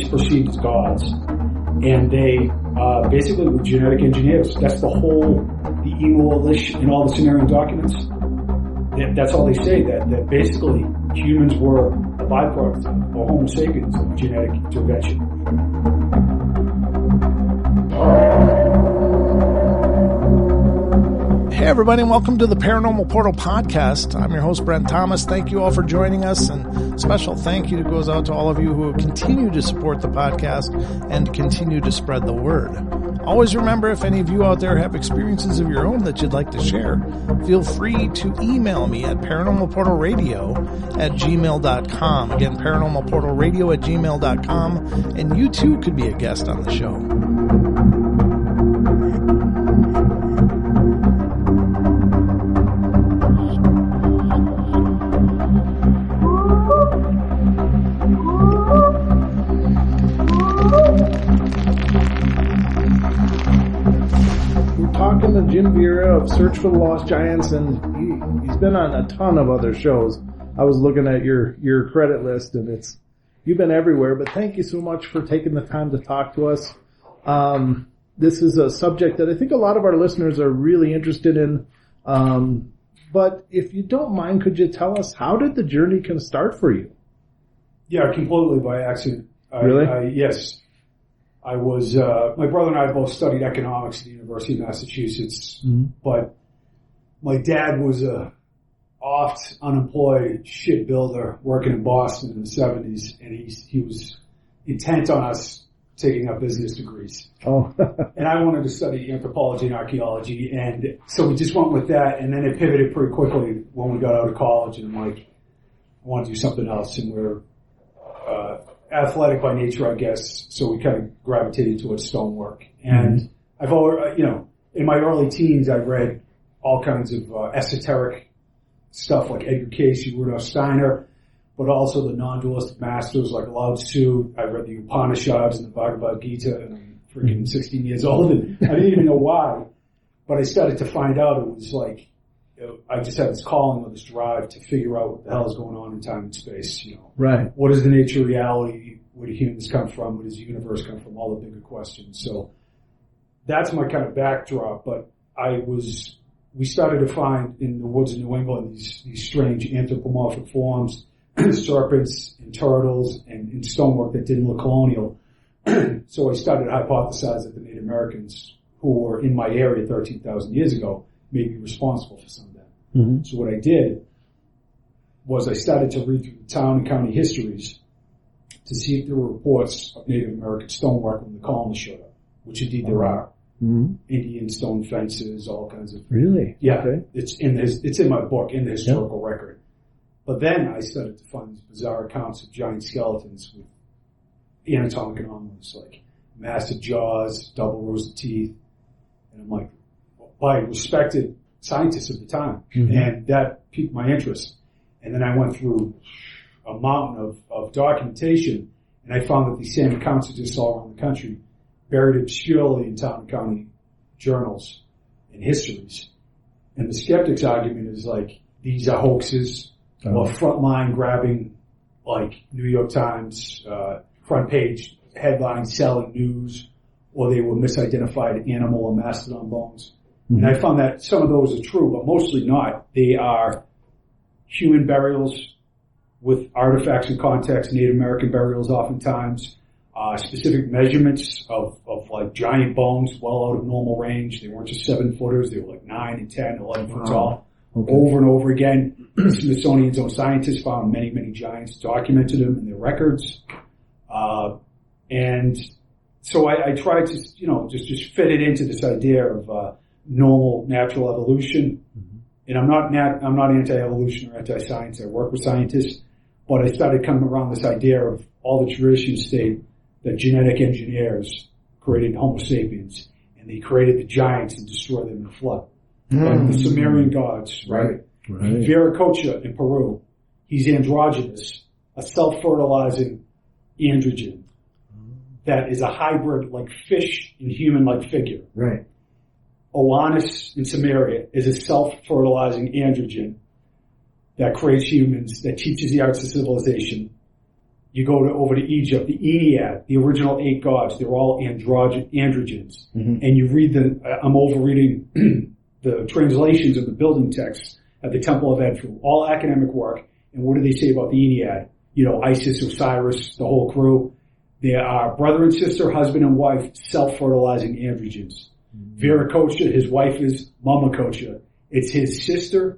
perceived as gods. And they basically were genetic engineers. That's the email and all the Sumerian documents. That's all they say, that basically humans were a byproduct or Homo sapiens of genetic intervention. Hey everybody, and welcome to the Paranormal Portal Podcast. I'm your host, Brent Thomas. Thank you all for joining us, and special thank you goes out to all of you who continue to support the podcast and continue to spread the word. Always remember, if any of you out there have experiences of your own that you'd like to share, feel free to email me at paranormalportalradio@gmail.com. Again, paranormalportalradio@gmail.com, and you too could be a guest on the show. Talking to Jim Vieira of Search for the Lost Giants, and he's been on a ton of other shows. I was looking at your credit list, and you've been everywhere, but thank you so much for taking the time to talk to us. This is a subject that I think a lot of our listeners are really interested in. But if you don't mind, could you tell us, how did the journey kind of start for you? Yeah, completely by accident. Really? Yes. I was, my brother and I both studied economics at the University of Massachusetts, but my dad was a oft unemployed shipbuilder working in Boston in the 70s, and he was intent on us taking up business degrees. Oh. And I wanted to study anthropology and archaeology, and so we just went with that, and then it pivoted pretty quickly when we got out of college, and I'm like, I want to do something else, and we're athletic by nature, I guess, so we kind of gravitated towards stonework. And I've always, in my early teens, I read all kinds of esoteric stuff like Edgar Cayce, Rudolf Steiner, but also the non-dualistic masters like Lao Tzu. I read the Upanishads and the Bhagavad Gita, and I'm freaking 16 years old, and I didn't even know why, but I started to find out it was like, I just had this calling or this drive to figure out what the hell is going on in time and space, Right. What is the nature of reality? Where do humans come from? Where does the universe come from? All the bigger questions. So that's my kind of backdrop, but we started to find in the woods of New England these strange anthropomorphic forms, serpents and turtles and stonework that didn't look colonial. So I started to hypothesize that the Native Americans who were in my area 13,000 years ago may be responsible for some of that. Mm-hmm. So what I did was I started to read through the town and county histories to see if there were reports of Native American stonework when the colonists showed up, which indeed there are. Mm-hmm. Indian stone fences, all kinds of... Really? Yeah. Okay. It's in my book, in the historical record. But then I started to find these bizarre accounts of giant skeletons with anatomic anomalies, like massive jaws, double rows of teeth. And I'm like, by respected scientists of the time. Mm-hmm. And that piqued my interest. And then I went through a mountain of documentation, and I found that these same accounts exist all around the country, buried obscurely in town and county journals and histories. And the skeptics' argument is like, these are hoaxes, or frontline grabbing, like New York Times, front page headline selling news, or they were misidentified animal or mastodon bones. Mm-hmm. And I found that some of those are true, but mostly not. They are human burials with artifacts and context, Native American burials oftentimes, specific measurements of like giant bones well out of normal range. They weren't just 7-footers, they were like 9 and 10, 11 foot tall. Okay. Over and over again. The Smithsonian's own scientists found many, many giants, documented them in their records. And so I tried to, just fit it into this idea of normal natural evolution. Mm-hmm. And I'm not anti-evolution or anti-science. I work with scientists, but I started coming around this idea of all the traditions state that genetic engineers created Homo sapiens, and they created the giants and destroyed them in the flood. Like the Sumerian gods, right? Vieira in Peru, he's androgynous, a self-fertilizing androgen that is a hybrid, like fish and human-like figure. Right. Oannes in Samaria is a self-fertilizing androgen that creates humans, that teaches the arts of civilization, You go over to Egypt, the Ennead, the original 8 gods, they're all androgens. And you read I'm overreading the translations of the building texts at the Temple of Edfu, all academic work. And what do they say about the Ennead? Isis, Osiris, the whole crew. They are brother and sister, husband and wife, self-fertilizing androgens. Vieira Kocha, his wife is Mama Kocha. It's his sister,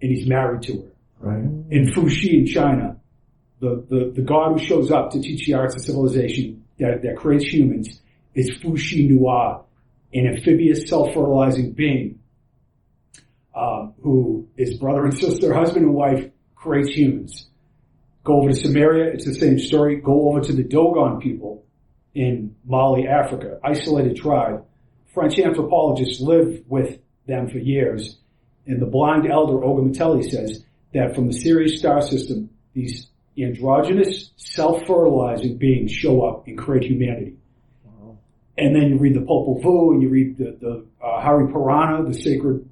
and he's married to her. Right. In Fuxi in China, the god who shows up to teach the arts of civilization that creates humans is Fuxi Nua, an amphibious self-fertilizing being who is brother and sister, husband and wife, creates humans. Go over to Samaria, it's the same story. Go over to the Dogon people in Mali, Africa, isolated tribe. French anthropologists lived with them for years. And the blind elder Ogamateli says that from the Sirius star system, these androgynous, self-fertilizing beings show up and create humanity. Wow. And then you read the Popol Vuh, and you read the Hari Purana, the sacred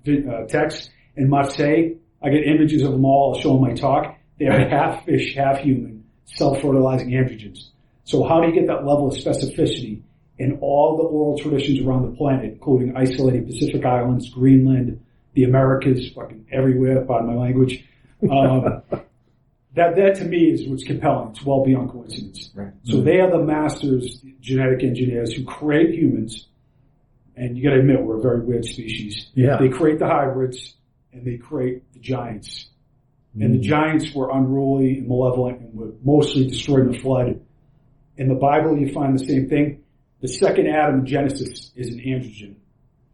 text, and Matsei. I get images of them all. I'll show them my talk. They are half fish, half human, self-fertilizing androgens. So how do you get that level of specificity in all the oral traditions around the planet, including isolated Pacific Islands, Greenland, the Americas, fucking everywhere, pardon my language. That to me is what's compelling. It's well beyond coincidence. Right. So they are the masters, genetic engineers who create humans. And you gotta admit, we're a very weird species. Yeah. They create the hybrids and they create the giants. And the giants were unruly and malevolent and were mostly destroyed in the flood. In the Bible, you find the same thing. The second Adam in Genesis is an androgen,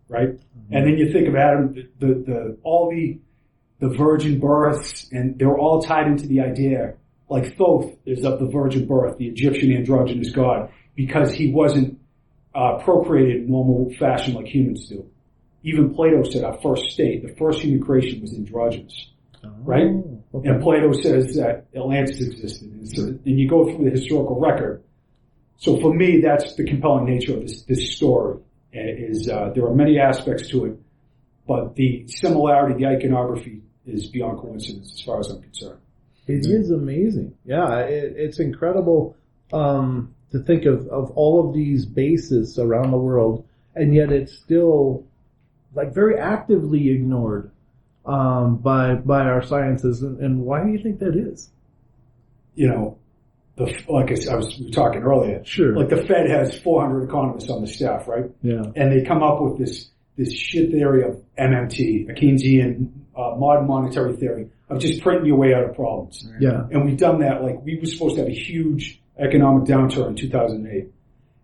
right? And then you think of Adam, all the virgin births, and they're all tied into the idea. Like Thoth is of the virgin birth, the Egyptian androgynous god, because he wasn't procreated in normal fashion like humans do. Even Plato said our first state, the first human creation was androgynous. Right? Okay. And Plato says that Atlantis existed. And you go through the historical record. So for me, that's the compelling nature of this story. There are many aspects to it, but the similarity, the iconography is beyond coincidence as far as I'm concerned. It is amazing. Yeah, it's incredible to think of all of these bases around the world, and yet it's still like very actively ignored by our sciences. And why do you think that is? Like I was talking earlier, sure. Like the Fed has 400 economists on the staff, right? Yeah. And they come up with this shit theory of MMT, a Keynesian modern monetary theory of just printing your way out of problems. Yeah. And we've done that. Like we were supposed to have a huge economic downturn in 2008,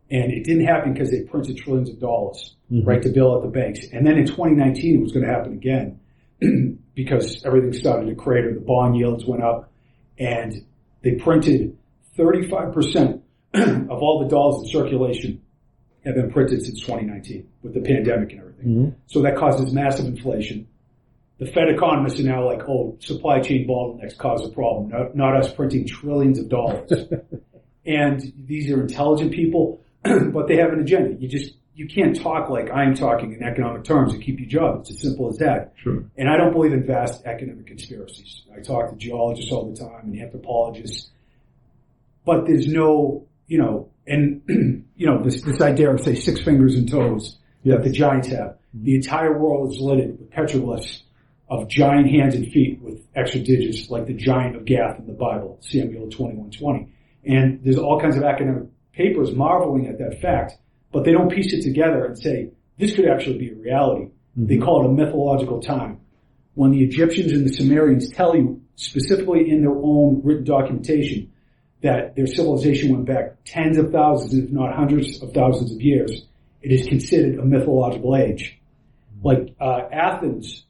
and it didn't happen because they printed trillions of dollars, right, to bail out the banks. And then in 2019, it was going to happen again because everything started to crater. The bond yields went up, and they printed 35% of all the dollars in circulation have been printed since 2019 with the pandemic and everything. So that causes massive inflation. The Fed economists are now like, supply chain bottlenecks cause a problem, not us printing trillions of dollars. And these are intelligent people, but they have an agenda. You can't talk like I'm talking in economic terms and keep your job. It's as simple as that. Sure. And I don't believe in vast academic conspiracies. I talk to geologists all the time and anthropologists. But there's no, this idea of, say, 6 fingers and toes that the giants have. The entire world is littered with petroglyphs of giant hands and feet with extra digits, like the giant of Gath in the Bible, Samuel 21:20. And there's all kinds of academic papers marveling at that fact, but they don't piece it together and say, this could actually be a reality. They call it a mythological time. When the Egyptians and the Sumerians tell you, specifically in their own written documentation, that their civilization went back tens of thousands, if not hundreds of thousands of years, it is considered a mythological age. Like Athens,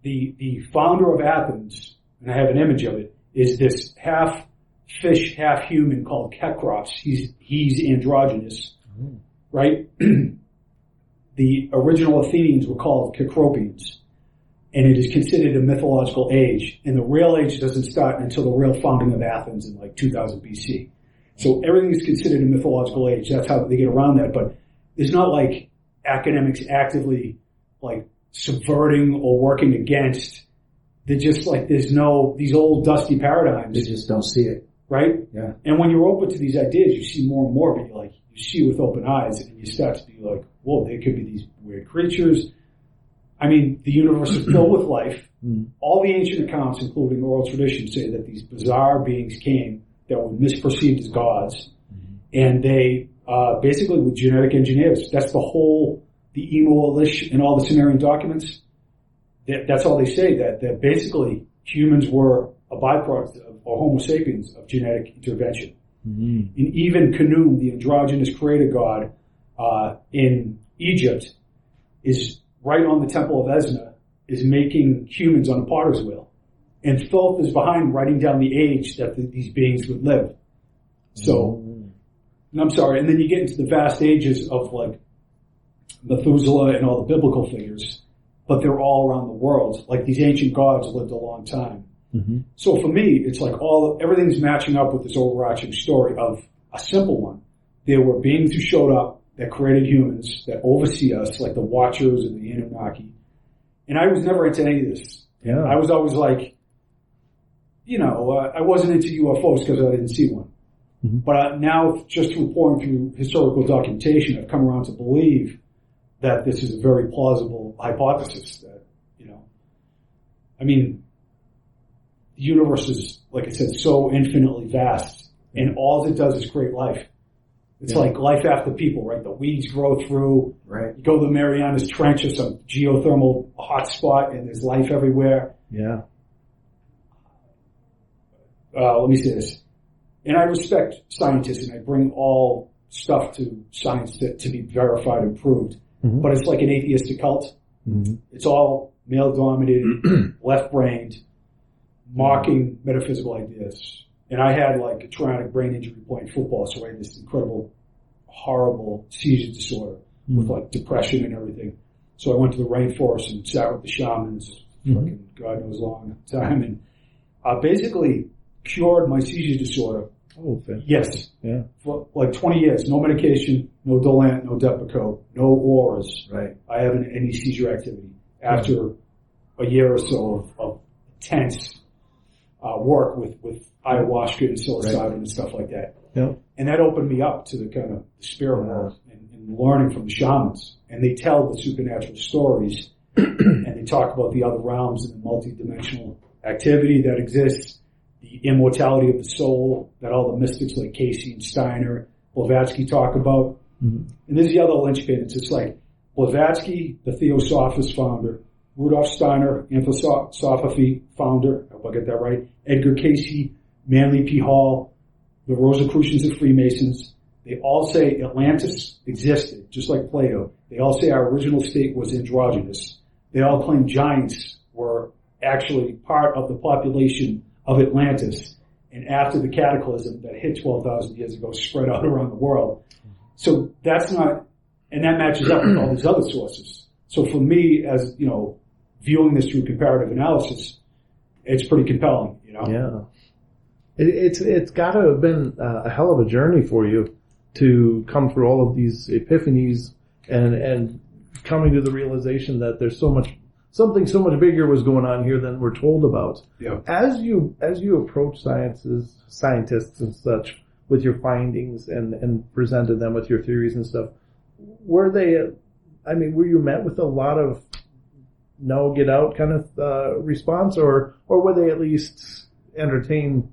the founder of Athens, and I have an image of it, is this half fish, half human called Kekros. He's androgynous, right? The original Athenians were called Kekropians, and it is considered a mythological age. And the real age doesn't start until the real founding of Athens in like 2000 BC. So everything is considered a mythological age. That's how they get around that. But it's not like academics actively like subverting or working against. They're just like, there's no, these old dusty paradigms. They just don't see it. right? Yeah. And when you're open to these ideas, you see more and more, but you see with open eyes, and you start to be like, whoa, there could be these weird creatures. I mean, the universe is filled with life. All the ancient accounts, including oral tradition, say that these bizarre beings came that were misperceived as gods, and they basically were genetic engineers. That's the emo Elish and all the Sumerian documents. That's all they say, that basically humans were a byproduct or Homo sapiens of genetic intervention. And even Khnum, the androgynous creator god in Egypt, is right on the Temple of Esna, is making humans on a potter's wheel. And Thoth is behind writing down the age that these beings would live. So, and I'm sorry, and then you get into the vast ages of like Methuselah and all the biblical figures, but they're all around the world. Like these ancient gods lived a long time. So for me, it's like everything's matching up with this overarching story of a simple one. There were beings who showed up that created humans, that oversee us, like the Watchers and the Anunnaki. And I was never into any of this. Yeah. I was always like, I wasn't into UFOs because I didn't see one. But now, just through pouring through historical documentation, I've come around to believe that this is a very plausible hypothesis that, I mean, the universe is, like I said, so infinitely vast, and all it does is create life. It's like life after people, right? The weeds grow through. Right. You go to the Marianas Trench or some geothermal hotspot, and there's life everywhere. Yeah. Let me say this. And I respect scientists, and I bring all stuff to science to be verified and proved. But it's like an atheistic cult. It's all male-dominated, left-brained, mocking metaphysical ideas. And I had like a traumatic brain injury playing football, so I had this incredible, horrible seizure disorder with like depression and everything. So I went to the rainforest and sat with the shamans, fucking God knows long time, and basically cured my seizure disorder. Oh, fantastic. Yes. Yeah. For like 20 years. No medication, no Dolant, no Depakote, no auras. Right. I haven't any seizure activity after a year or so of intense work with ayahuasca and psilocybin and stuff like that. Yeah. And that opened me up to the kind of spirit world and learning from the shamans. And they tell the supernatural stories and they talk about the other realms and the multidimensional activity that exists, the immortality of the soul that all the mystics like Casey and Steiner, Blavatsky talk about. And this is the other linchpin. It's just like Blavatsky, the Theosophist founder, Rudolf Steiner, Anthroposophy founder, I hope I get that right, Edgar Casey, Manly P. Hall, the Rosicrucians and Freemasons, they all say Atlantis existed, just like Plato. They all say our original state was androgynous. They all claim giants were actually part of the population of Atlantis, and after the cataclysm that hit 12,000 years ago, spread out around the world. So that's not, and that matches up with all these other sources. So for me, as, viewing this through comparative analysis, it's pretty compelling, Yeah. It's got to have been a hell of a journey for you to come through all of these epiphanies and coming to the realization that there's something so much bigger was going on here than we're told about. Yeah. As you approach scientists and such with your findings and presented them with your theories and stuff, were you met with a lot of no, get out kind of response, or were they at least entertained?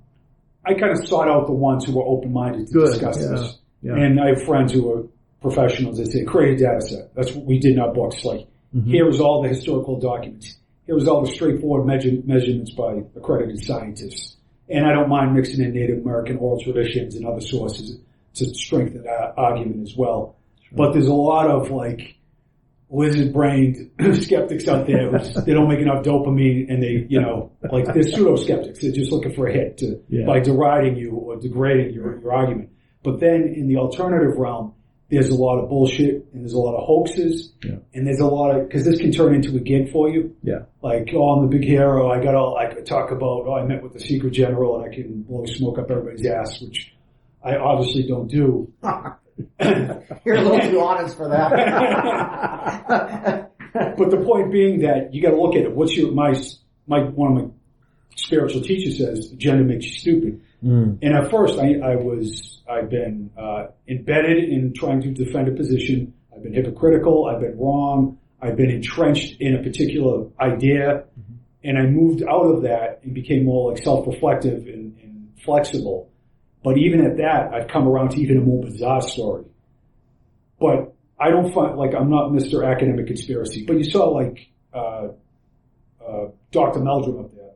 I kind of sought out the ones who were open-minded to discuss this. Yeah. And I have friends who are professionals that say, create a data set. That's what we did in our books. Like, here is all the historical documents. Here is all the straightforward measurements by accredited scientists. And I don't mind mixing in Native American oral traditions and other sources to strengthen that argument as well. Sure. But there's a lot of, like, lizard-brained skeptics out there who they don't make enough dopamine, and they, like, they're pseudo-skeptics. They're just looking for a hit by deriding you or degrading your argument. But then in the alternative realm, there's a lot of bullshit, and there's a lot of hoaxes, and there's a lot of, because this can turn into a gig for you. Yeah. Like, I'm the big hero, I could talk about, I met with the secret general, and I can blow smoke up everybody's ass, which I obviously don't do. You're a little too honest for that. But the point being that you got to look at it. What's one of my spiritual teachers says, agenda makes you stupid. And at first, I've been embedded in trying to defend a position. I've been hypocritical. I've been wrong. I've been entrenched in a particular idea. And I moved out of that and became more like self-reflective and flexible. But even at that, I've come around to even a more bizarre story. But I don't find, like, I'm not Mr. Academic Conspiracy. But you saw, like, Dr. Meldrum up there.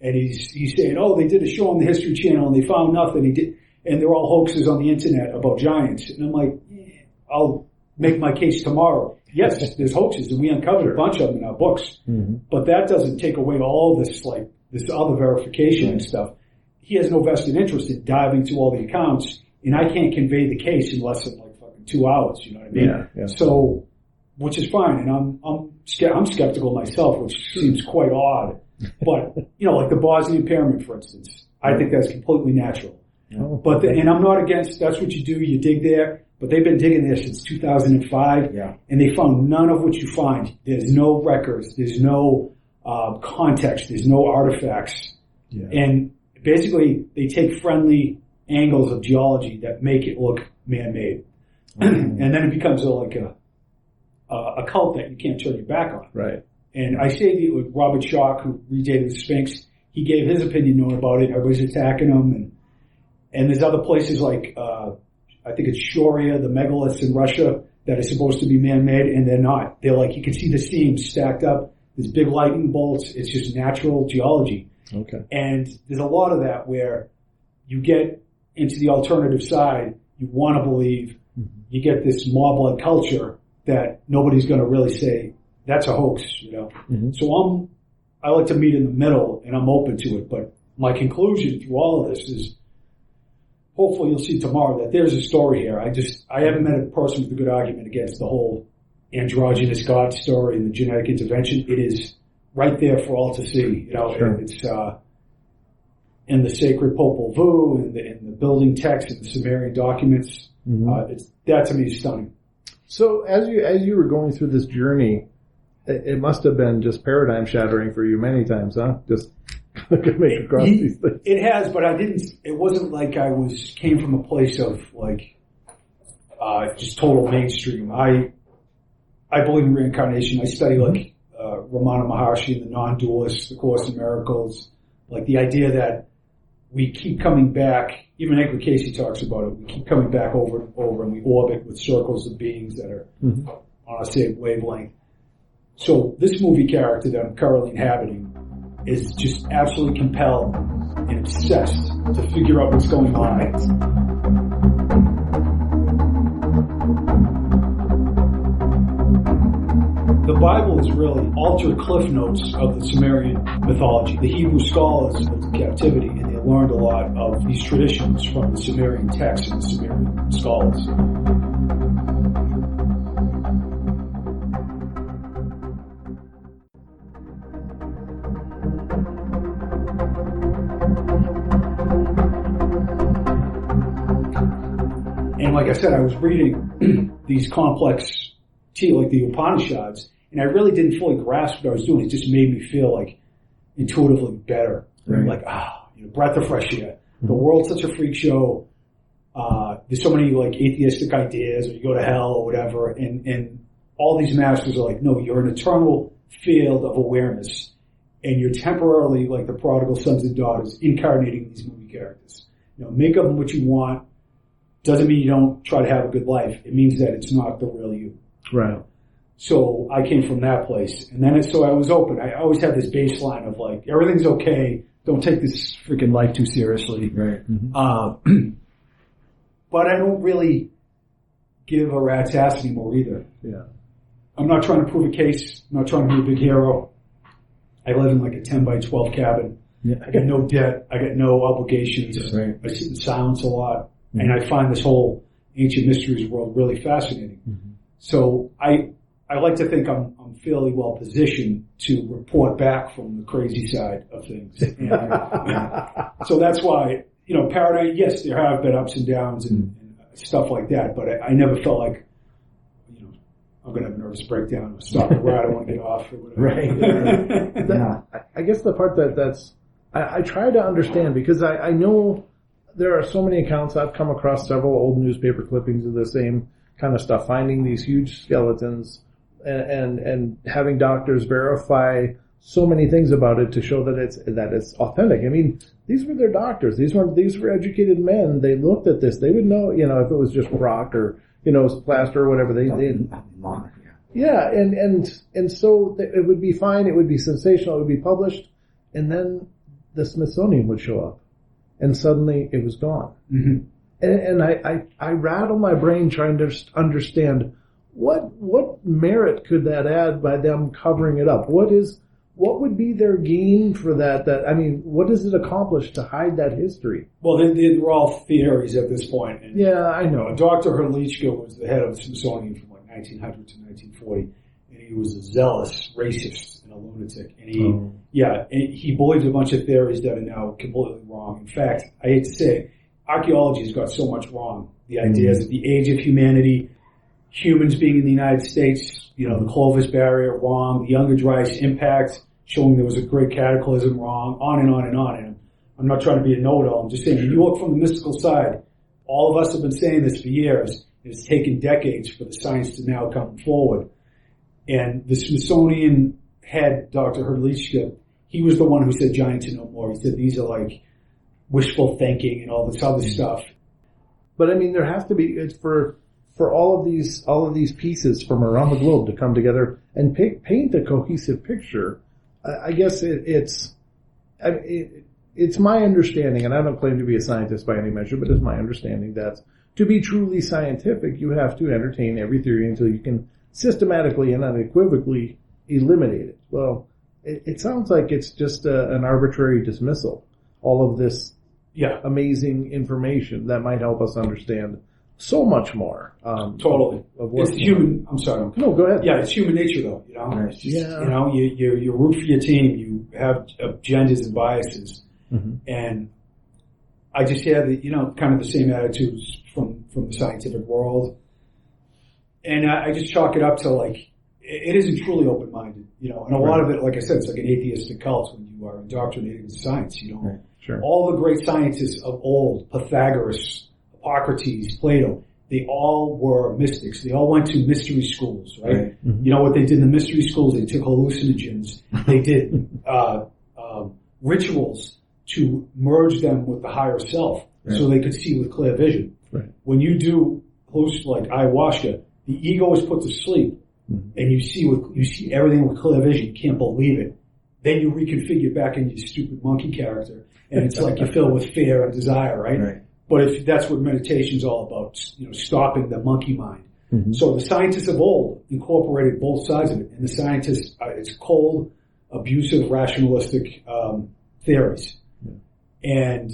And he's saying, oh, they did a show on the History Channel and they found nothing. And they're all hoaxes on the internet about giants. And I'm like, I'll make my case tomorrow. Yes, there's hoaxes, and we uncovered a bunch of them in our books. But that doesn't take away all this, like, this other verification and stuff. He has no vested interest in diving to all the accounts, and I can't convey the case in less than, like, fucking 2 hours, you know what I mean? Yeah. So, which is fine, and I'm skeptical myself, which seems quite odd. But, you know, like the Bosnian Pyramid, for instance, I think that's completely natural. But and I'm not against, that's what you do, you dig there. But they've been digging there since 2005, and they found none of what you find. There's no records, there's no context, there's no artifacts. And basically, they take friendly angles of geology that make it look man-made. And then it becomes like a cult that you can't turn your back on. Right. And I say that with Robert Schoch, who redated the Sphinx, he gave his opinion known about it. Everybody's attacking him. And there's other places like, I think it's Shoria, the megaliths in Russia, that are supposed to be man-made, and they're not. They're like, you can see the seams stacked up. There's big lightning bolts. It's just natural geology. Okay. And there's a lot of that where you get into the alternative side, you want to believe, you get this mob-like culture that nobody's going to really say, that's a hoax, you know. So I like to meet in the middle, and I'm open to it. But my conclusion through all of this is, hopefully you'll see tomorrow that there's a story here. I haven't met a person with a good argument against the whole androgynous God story and the genetic intervention. It is right there for all to see. You know, it's in the sacred Popol Vuh, in the building text, and the Sumerian documents. That to me is stunning. So as you were going through this journey, it must have been just paradigm shattering for you many times, huh? Just coming across these things. It has, but it wasn't like I came from a place of like, just total mainstream. I believe in reincarnation. I study like, Ramana Maharshi and the non-dualists, the Course in Miracles, like the idea that we keep coming back, even Edgar Casey talks about it, we keep coming back over and over, and we orbit with circles of beings that are on a same wavelength. So this movie character that I'm currently inhabiting is just absolutely compelled and obsessed to figure out what's going on. The Bible is really altered cliff notes of the Sumerian mythology. The Hebrew scholars went to captivity, and they learned a lot of these traditions from the Sumerian texts and the Sumerian scholars. And like I said, I was reading these complex, like the Upanishads, and I really didn't fully grasp what I was doing. It just made me feel like intuitively better. Right. Like, breath of fresh air. The world's such a freak show. There's so many like atheistic ideas, or you go to hell or whatever, and all these masters are like, no, you're an eternal field of awareness, and you're temporarily like the prodigal sons and daughters incarnating these movie characters. You know, make of them what you want. Doesn't mean you don't try to have a good life. It means that it's not the real you. Right. So I came from that place. And then so I was open. I always had this baseline of like, everything's okay. Don't take this freaking life too seriously. Right. But I don't really give a rat's ass anymore either. Yeah. I'm not trying to prove a case. I'm not trying to be a big hero. I live in like a 10 by 12 cabin. Yeah. I got no debt. I got no obligations. Right. I sit in silence a lot. And I find this whole ancient mysteries world really fascinating. So I like to think I'm fairly well positioned to report back from the crazy side of things. And, so that's why, paradigm, yes, there have been ups and downs and stuff like that, but I never felt like, I'm going to have a nervous breakdown or stop it where I don't want to get off or whatever. Right. I guess the part that's, I try to understand because I know there are so many accounts. I've come across several old newspaper clippings of the same kind of stuff, finding these huge skeletons and having doctors verify so many things about it to show that it's authentic. I mean, these were their doctors. These were educated men. They looked at this. They would know, if it was just rock or, plaster or whatever. Yeah, and so it would be fine. It would be sensational. It would be published. And then the Smithsonian would show up. And suddenly it was gone. Mm-hmm. And I rattle my brain trying to understand what merit could that add by them covering it up? What would be their gain for that? What does it accomplish to hide that history? Well, they're all theories at this point. And, yeah, I know. Dr. Hrdlicka was the head of the Smithsonian from 1900 to 1940, and he was a zealous racist and a lunatic. And he believed a bunch of theories that are now completely wrong. In fact, I hate to say it, archaeology has got so much wrong. The ideas of the age of humanity, humans being in the United States, the Clovis barrier, wrong. The Younger Dryas impact, showing there was a great cataclysm, wrong. On and on and on. And I'm not trying to be a know-it-all. I'm just saying, when you look from the mystical side, all of us have been saying this for years. It's taken decades for the science to now come forward. And the Smithsonian head, Dr. Hrdlicka, he was the one who said giants are no more. He said these are like wishful thinking and all this other stuff. But there has to be, it's for all of these pieces from around the globe to come together and paint a cohesive picture. I guess it's my understanding, and I don't claim to be a scientist by any measure, but it's my understanding that to be truly scientific, you have to entertain every theory until you can systematically and unequivocally eliminate it. Well, it sounds like it's just an arbitrary dismissal. All of this amazing information that might help us understand so much more. Totally. Of what's it's human. I'm sorry. No, go ahead. Yeah, it's human nature, though. It's just, you root for your team. You have agendas and biases, and I just have kind of the same attitudes from the scientific world, and I just chalk it up to it isn't truly open-minded, and a lot of it, like I said, it's like an atheistic cult when you are indoctrinated in science. Sure. All the great scientists of old, Pythagoras, Hippocrates, Plato, they all were mystics. They all went to mystery schools, right? Mm-hmm. You know what they did in the mystery schools? They took hallucinogens. They did rituals to merge them with the higher self, so they could see with clear vision. Right. When you do like ayahuasca, the ego is put to sleep, and you see everything with clear vision. You can't believe it. Then you reconfigure back into your stupid monkey character, and it's like you're filled with fear and desire, right? But if that's what meditation's all about, stopping the monkey mind. Mm-hmm. So the scientists of old incorporated both sides of it, and the scientists, it's cold, abusive, rationalistic theories, and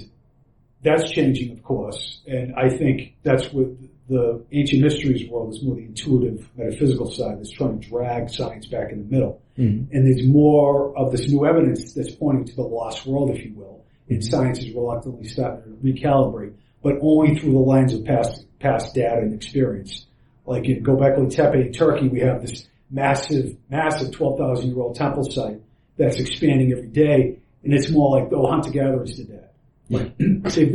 that's changing, of course. And I think that's what the ancient mysteries world is, more the intuitive, metaphysical side that's trying to drag science back in the middle. Mm-hmm. And there's more of this new evidence that's pointing to the lost world, if you will. And science is reluctantly starting to recalibrate, but only through the lens of past data and experience. Like in Göbekli Tepe in Turkey, we have this massive 12,000-year-old temple site that's expanding every day, and it's more like the hunter-gatherers did that.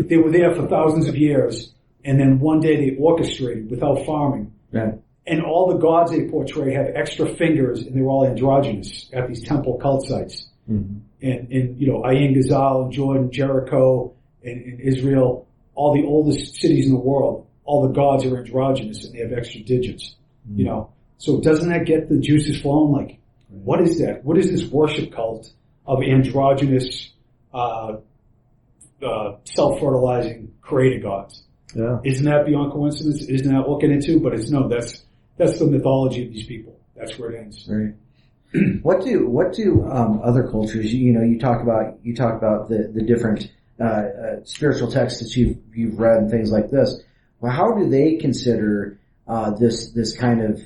They were there for thousands of years, and then one day they orchestrated without farming. Right. And all the gods they portray have extra fingers, and they're all androgynous at these temple cult sites. Mm-hmm. And Ayin Ghazal, Jordan, Jericho, and Israel, all the oldest cities in the world, all the gods are androgynous and they have extra digits. Mm-hmm. So doesn't that get the juices flowing? What is that? What is this worship cult of androgynous, self-fertilizing creator gods? Yeah. Isn't that beyond coincidence? Isn't that looking into? But that's the mythology of these people. That's where it ends. Right. What do other cultures? You talk about the different spiritual texts that you've read and things like this. Well, how do they consider this kind of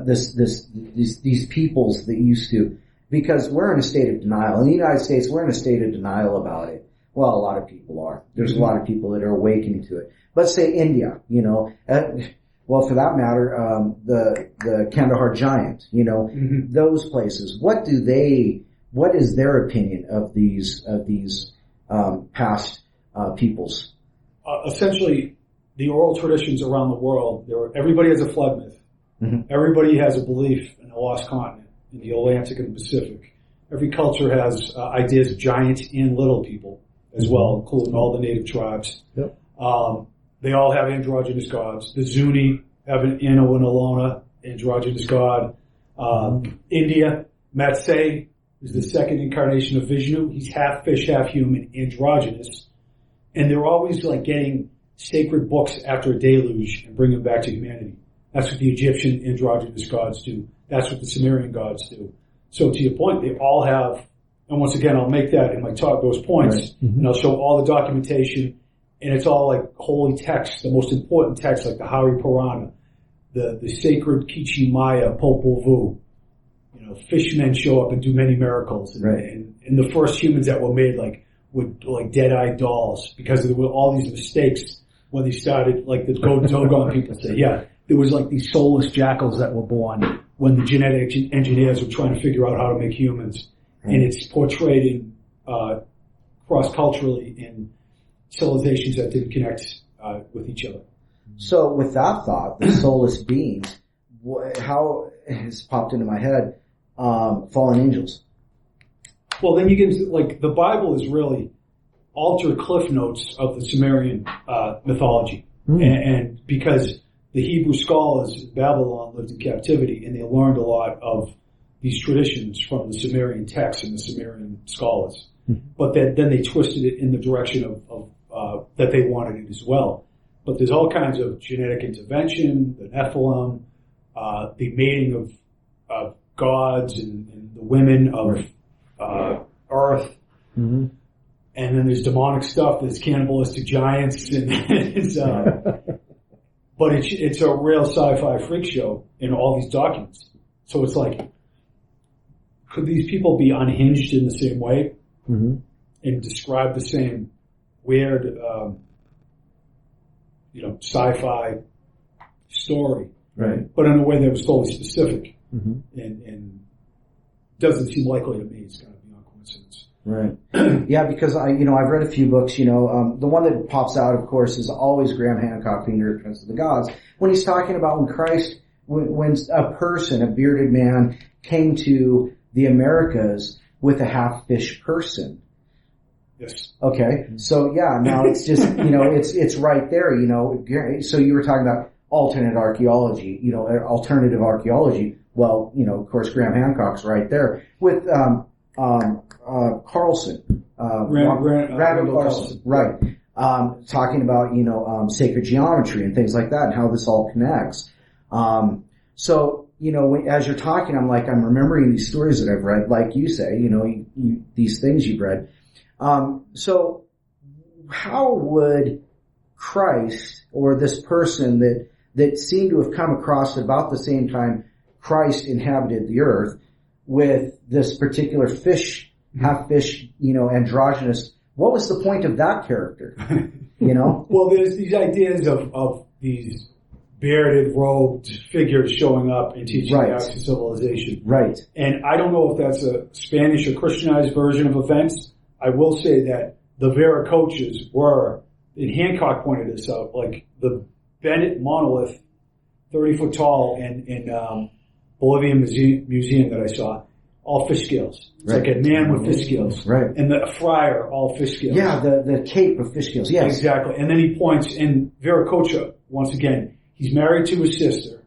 these peoples that used to? Because we're in a state of denial in the United States. We're in a state of denial about it. Well, a lot of people are. There's a lot of people that are awakening to it. Let's say India. Well, for that matter, the Kandahar giant, those places. What is their opinion of these past, peoples? Essentially, the oral traditions around the world, everybody has a flood myth. Mm-hmm. Everybody has a belief in a lost continent in the Atlantic and the Pacific. Every culture has ideas of giant and little people as well, including all the native tribes. Yep. They all have androgynous gods. The Zuni have an Anu and Alona, androgynous god. India, Matsei is the second incarnation of Vishnu. He's half fish, half human, androgynous. And they're always like getting sacred books after a deluge and bring them back to humanity. That's what the Egyptian androgynous gods do. That's what the Sumerian gods do. So to your point, they all have, and once again, I'll make that in my talk, those points, right. Mm-hmm. And I'll show all the documentation, and it's all like holy texts, the most important texts like the Hari Purana, the sacred Kichi Maya, Popol Vuh. You know, fishmen show up and do many miracles. Right. And the first humans that were made with dead-eyed dolls, because there were all these mistakes when they started, like the Dogon people say, yeah, there was like these soulless jackals that were born when the genetic engineers were trying to figure out how to make humans. Right. And it's portrayed in, cross-culturally in civilizations that didn't connect, with each other. So with that thought, the soulless beings, how has popped into my head, fallen angels? Well, then you get into, like, the Bible is really altered cliff notes of the Sumerian mythology. And because the Hebrew scholars in Babylon lived in captivity, and they learned a lot of these traditions from the Sumerian texts and the Sumerian scholars. But then they twisted it in the direction of that they wanted it as well. But there's all kinds of genetic intervention, the Nephilim, the mating of gods and the women of Earth. Mm-hmm. And then there's demonic stuff, there's cannibalistic giants, and it's, but it's a real sci-fi freak show in all these documents. So it's like, could these people be unhinged in the same way? Mm-hmm. And describe the same weird, sci-fi story, right? But in a way that was totally specific, and doesn't seem likely to me. It's kind of beyond coincidence, right? Yeah, because I've read a few books. The one that pops out, of course, is always Graham Hancock, Fingerprints of the Gods, when he's talking about when Christ, when a person, a bearded man, came to the Americas with a half-fish person. Yes. Okay. So yeah, now it's just, it's right there, So you were talking about alternate archaeology, alternative archaeology. Well, of course, Graham Hancock's right there with, Carlson, Randall Carlson. Right. Talking about, sacred geometry and things like that and how this all connects. So, as you're talking, I'm remembering these stories that I've read, like you say, these things you've read. So how would Christ or this person that seemed to have come across at about the same time Christ inhabited the earth with this particular fish, half fish, androgynous, what was the point of that character? Well, there's these ideas of these bearded, robed figures showing up and teaching the acts of civilization. Right. And I don't know if that's a Spanish or Christianized version of events. I will say that the Vieira coaches were, and Hancock pointed this out, like the Bennett monolith, 30 foot tall in Bolivian museum that I saw, all fish scales. It's like a man with fish scales. Right. And the friar, all fish scales. Yeah, the cape of fish scales, yes. Exactly. And then he points, and Viracocha, once again, he's married to his sister.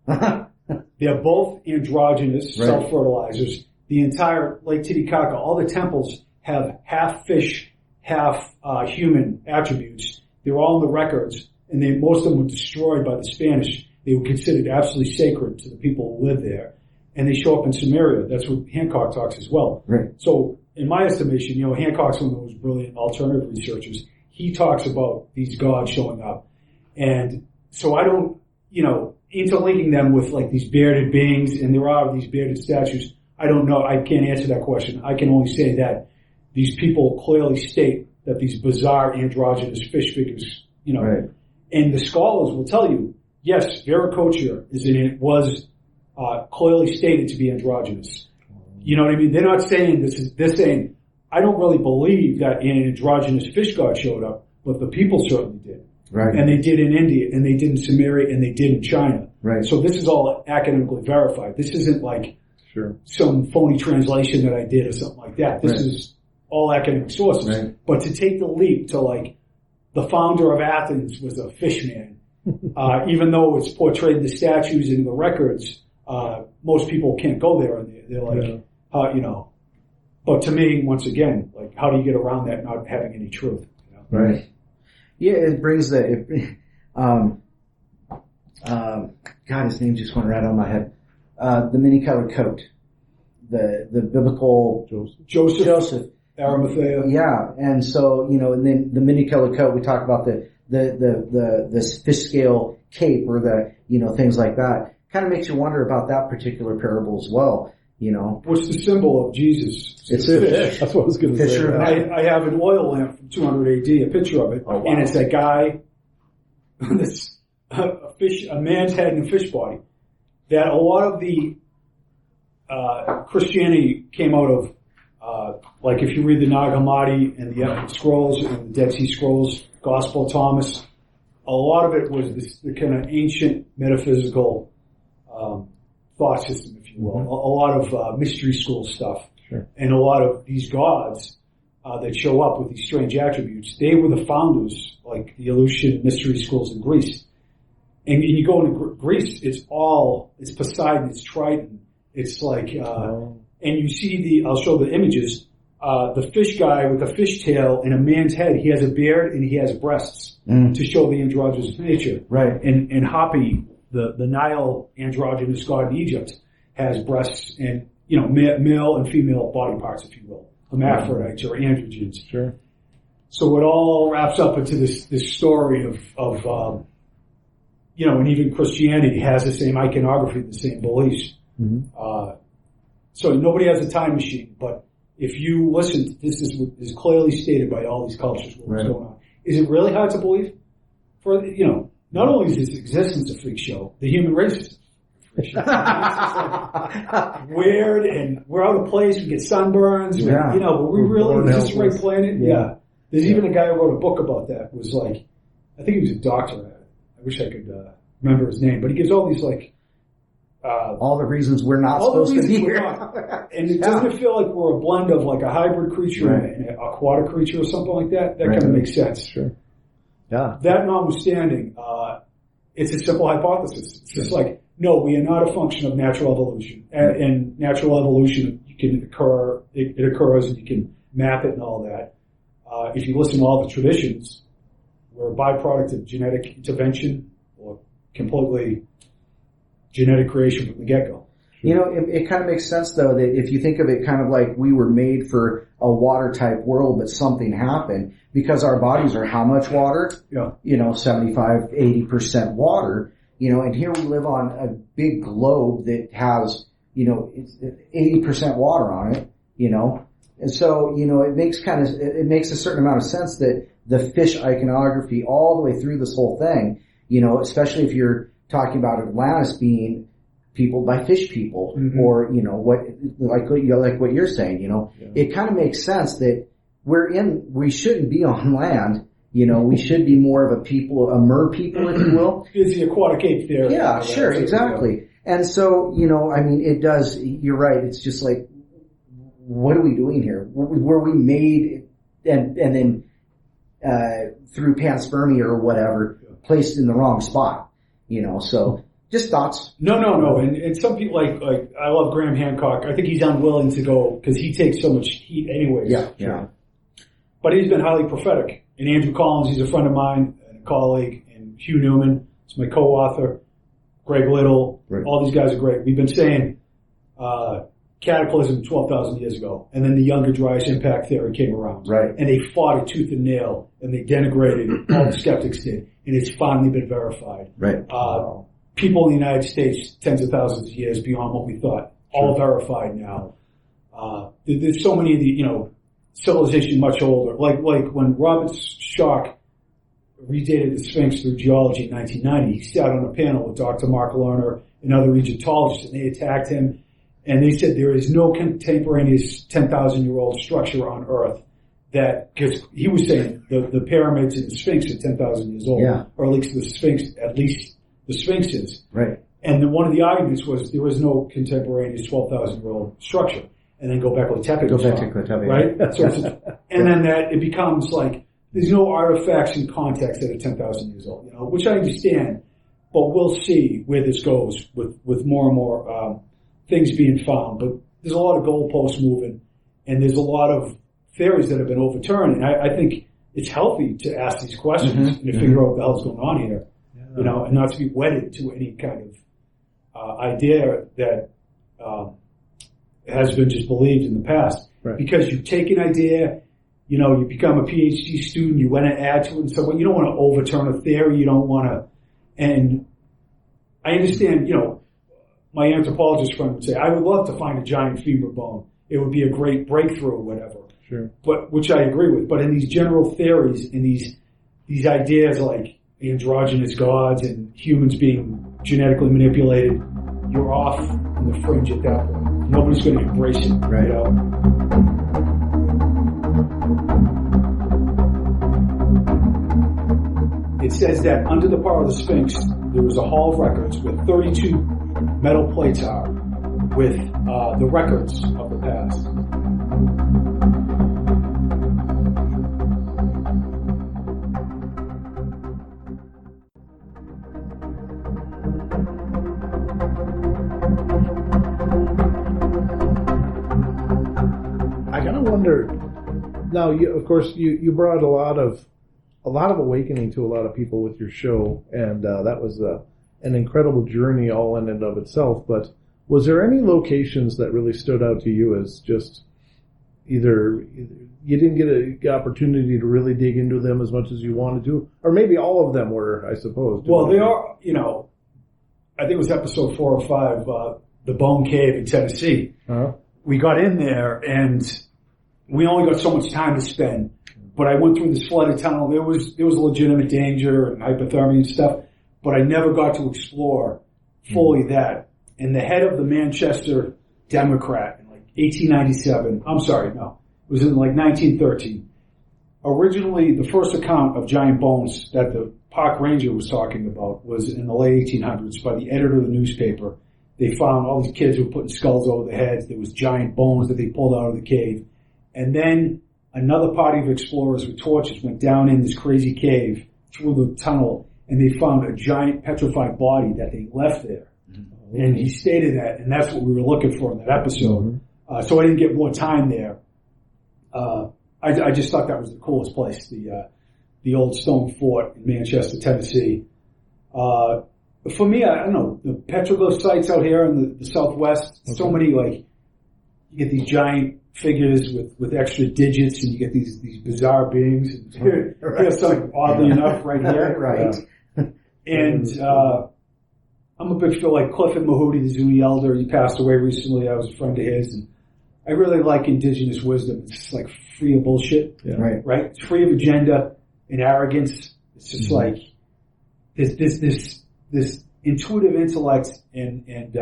They're both androgynous, self-fertilizers. The entire Lake Titicaca, all the temples have half fish, half human attributes. They're all in the records, and most of them were destroyed by the Spanish. They were considered absolutely sacred to the people who lived there. And they show up in Sumeria. That's what Hancock talks as well. Right. So, in my estimation, Hancock's one of those brilliant alternative researchers. He talks about these gods showing up. And so I don't, interlinking them with like these bearded beings, and there are these bearded statues. I don't know. I can't answer that question. I can only say that these people clearly state that these bizarre androgynous fish figures, right. And the scholars will tell you, yes, Viracocha was clearly stated to be androgynous. You know what I mean? They're not saying they're saying I don't really believe that an androgynous fish god showed up, but the people certainly did. Right. And they did in India, and they did in Sumeria, and they did in China. Right. So this is all academically verified. This isn't like some phony translation that I did or something like that. This is all academic sources. Right. But to take the leap to like the founder of Athens was a fish man, even though it's portrayed in the statues and the records, most people can't go there, and they're like, you know. But to me, once again, like, how do you get around that not having any truth? You know? Right. Yeah, it brings God, his name just went right on my head. The many-colored coat. The biblical Joseph. Arimathea. Yeah, and so, you know, and then the many-colored coat, we talk about the fish scale cape or the, you know, things like that. Kind of makes you wonder about that particular parable as well. You know, what's the symbol of Jesus? It's a fish. That's what I was going to say. I have an oil lamp from 200 AD, a picture of it, and it's that guy, this a man's head in a fish body. That a lot of the Christianity came out of, like if you read the Nag Hammadi and the Epic Scrolls and the Dead Sea Scrolls, Gospel of Thomas, a lot of it was the kind of ancient metaphysical thought system, if you will. A lot of mystery school stuff. Sure. And a lot of these gods that show up with these strange attributes, they were the founders, like the Eleusinian mystery schools in Greece. And you go into Greece, it's Poseidon, it's Triton, it's like, and you see I'll show the images, the fish guy with a fish tail and a man's head, he has a beard and he has breasts to show the androgynous nature. Right. And Hapi, the Nile androgynous god in Egypt, has breasts and, you know, male and female body parts, if you will. Hermaphrodites or androgens. Sure. So it all wraps up into this story of you know, and even Christianity has the same iconography, the same beliefs. So nobody has a time machine, but if you listen, this is clearly stated by all these cultures what's going on. Is it really hard to believe? For, you know, not only is this existence a freak show, the human race is a freak show. It's like weird, and we're out of place, we get sunburns, you know, but we really, is this the right planet? Yeah. There's even a guy who wrote a book about that, was like, I think he was a doctor. I wish I could remember his name, but he gives all these like all the reasons we're not supposed to be here. And it doesn't feel like we're a blend of like a hybrid creature and an aquatic creature or something like that. That kind of makes sense. Sure. Yeah. That notwithstanding, it's a simple hypothesis. It's just like, no, we are not a function of natural evolution. And natural evolution, it occurs and you can map it and all that. If you listen to all the traditions, we're a byproduct of genetic intervention or completely genetic creation from the get-go. You know, it kind of makes sense, though, that if you think of it kind of like we were made for a water-type world, but something happened, because our bodies are how much water? Yeah. You know, 75, 80% water, you know, and here we live on a big globe that has, you know, 80% water on it, you know. And so, you know, it makes a certain amount of sense that the fish iconography all the way through this whole thing, you know, especially if you're talking about Atlantis being peopled by fish people, or, you know, like what you're saying, you know, it kind of makes sense that we shouldn't be on land, you know, we should be more of a mer people, if you will. It's the aquatic ape there. Yeah, sure, exactly. And so, you know, I mean, it does, you're right, it's just like, what are we doing here? Were we made and then through panspermia or whatever, placed in the wrong spot, you know? So just thoughts. No. And some people like I love Graham Hancock. I think he's unwilling to go because he takes so much heat anyways. Yeah. But he's been highly prophetic. And Andrew Collins, he's a friend of mine and a colleague, and Hugh Newman is my co-author. Greg Little, all these guys are great. We've been saying cataclysm 12,000 years ago, and then the Younger Dryas impact theory came around. Right. And they fought it tooth and nail, and they denigrated it. All the skeptics did. And it's finally been verified. Right. People in the United States, tens of thousands of years beyond what we thought, all verified now. There's so many of the, you know, civilization much older. Like when Robert Schoch redated the Sphinx through geology in 1990, he sat on a panel with Dr. Mark Lerner and other Egyptologists, and they attacked him. And they said there is no contemporaneous 10,000-year-old structure on Earth that, because he was saying the pyramids and the Sphinx are 10,000 years old, or at least the Sphinx is. Right. And then one of the arguments was there was no contemporaneous 12,000-year-old structure. And then Göbekli Tepe. Right? So and then that it becomes like there's no artifacts and context that are 10,000 years old, which I understand, but we'll see where this goes with more and more things being found. But there's a lot of goalposts moving, and there's a lot of theories that have been overturned. And I think it's healthy to ask these questions and to figure out what the hell's going on here, and not to be wedded to any kind of idea that has been just believed in the past. Right. Because you take an idea, you become a PhD student, you want to add to it and so on. You don't want to overturn a theory. You don't want to, and I understand, my anthropologist friend would say, I would love to find a giant femur bone. It would be a great breakthrough or whatever. Sure. But, which I agree with. But in these general theories and these ideas like androgynous gods and humans being genetically manipulated, you're off in the fringe at that point. Nobody's going to embrace it, right? It says that under the part of the Sphinx, there was a hall of records where 32 metal plates are with the records of the past. I kind of wonder. Now, of course, you brought a lot of awakening to a lot of people with your show, and that was an incredible journey all in and of itself. But was there any locations that really stood out to you as just either you didn't get an opportunity to really dig into them as much as you wanted to, or maybe all of them were, I suppose? Well, they are. I think it was episode 4 or 5, the Bone Cave in Tennessee. Uh-huh. We got in there and we only got so much time to spend. But I went through this flooded tunnel. There was legitimate danger and hypothermia and stuff, but I never got to explore fully that. And the head of the Manchester Democrat in 1897, I'm sorry, no, it was in 1913. Originally, the first account of giant bones that the park ranger was talking about was in the late 1800s by the editor of the newspaper. They found all these kids who were putting skulls over their heads. There was giant bones that they pulled out of the cave. And then another party of explorers with torches went down in this crazy cave through the tunnel, and they found a giant petrified body that they left there. Mm-hmm. And he stated that, and that's what we were looking for in that episode. Mm-hmm. So I didn't get more time there. I just thought that was the coolest place, the old stone fort in Manchester, Tennessee. For me, I don't know, the petroglyph sites out here in the Southwest, so many, you get these giant figures with extra digits, and you get these bizarre beings. And here's something oddly enough right here. Right. And I'm a big fan, like Clifford Mahooty, the Zuni elder. He passed away recently. I was a friend of his, and I really like indigenous wisdom. It's free of bullshit. Yeah. Right? It's free of agenda and arrogance. It's just this intuitive intellect and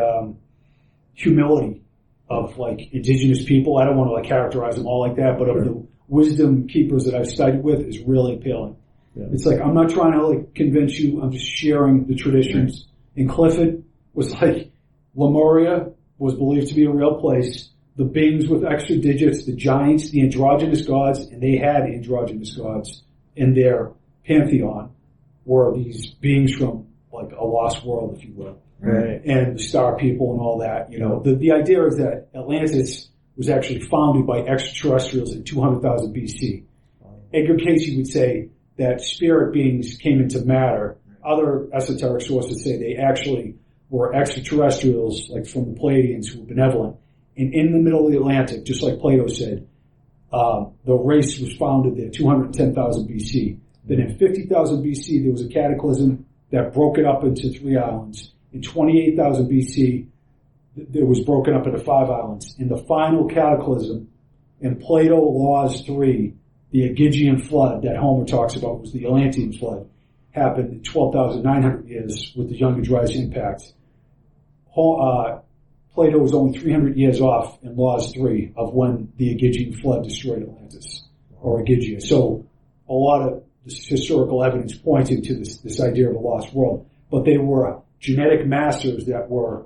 humility of indigenous people. I don't want to characterize them all like that, but of the wisdom keepers that I've studied with is really appealing. Yeah. It's I'm not trying to convince you. I'm just sharing the traditions. Right. And Clifford was Lemuria was believed to be a real place. The beings with extra digits, the giants, the androgynous gods, and they had androgynous gods in their pantheon, were these beings from a lost world, if you will. Right. And the star people and all that. The idea is that Atlantis was actually founded by extraterrestrials in 200,000 BC. Edgar Cayce would say that spirit beings came into matter. Other esoteric sources say they actually were extraterrestrials, from the Pleiadians, who were benevolent. And in the middle of the Atlantic, just like Plato said, the race was founded there, 210,000 BC. Then in 50,000 BC, there was a cataclysm that broke it up into 3 islands. In 28,000 BC, it was broken up into 5 islands. In the final cataclysm, in Plato Laws 3, the Aegidian flood that Homer talks about was the Atlantean flood, happened in 12,900 years with the Younger Dryas impact. Plato was only 300 years off in Laws 3 of when the Aegean flood destroyed Atlantis, or Aegeia. So a lot of this historical evidence pointing to this idea of a lost world. But they were genetic masters that were,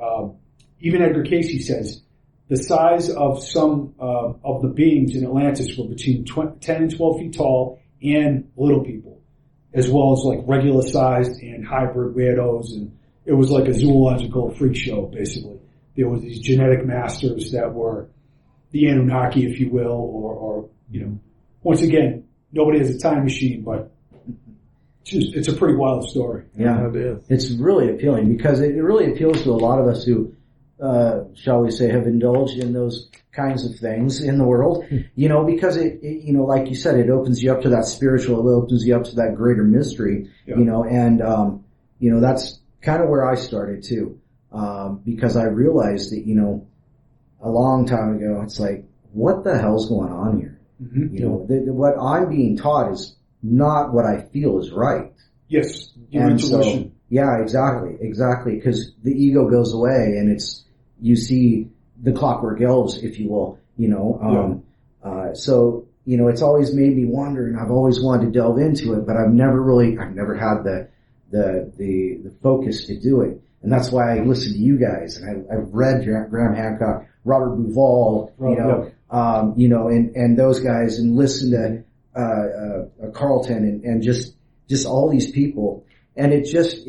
even Edgar Casey says, the size of some of the beings in Atlantis were between 10 and 12 feet tall and little people, as well as like regular sized and hybrid weirdos. And it was like a zoological freak show, basically. There were these genetic masters that were the Anunnaki, if you will, or once again, nobody has a time machine, but it's a pretty wild story. Yeah, it is. It's really appealing because it really appeals to a lot of us who, shall we say, have indulged in those kinds of things in the world, because it like you said, it opens you up to that spiritual, it opens you up to that greater mystery, and that's kind of where I started too, because I realized that, a long time ago, it's like, what the hell's going on here? Mm-hmm. What I'm being taught is not what I feel is right. Yes, your intuition. So, yeah, exactly, because the ego goes away and you see the clockwork elves, if you will, so, it's always made me wonder, and I've always wanted to delve into it, but I've never had the focus to do it. And that's why I listen to you guys, and I've read Graham Hancock, Robert Bauval, and those guys, and listen to Carlton and just all these people, and it just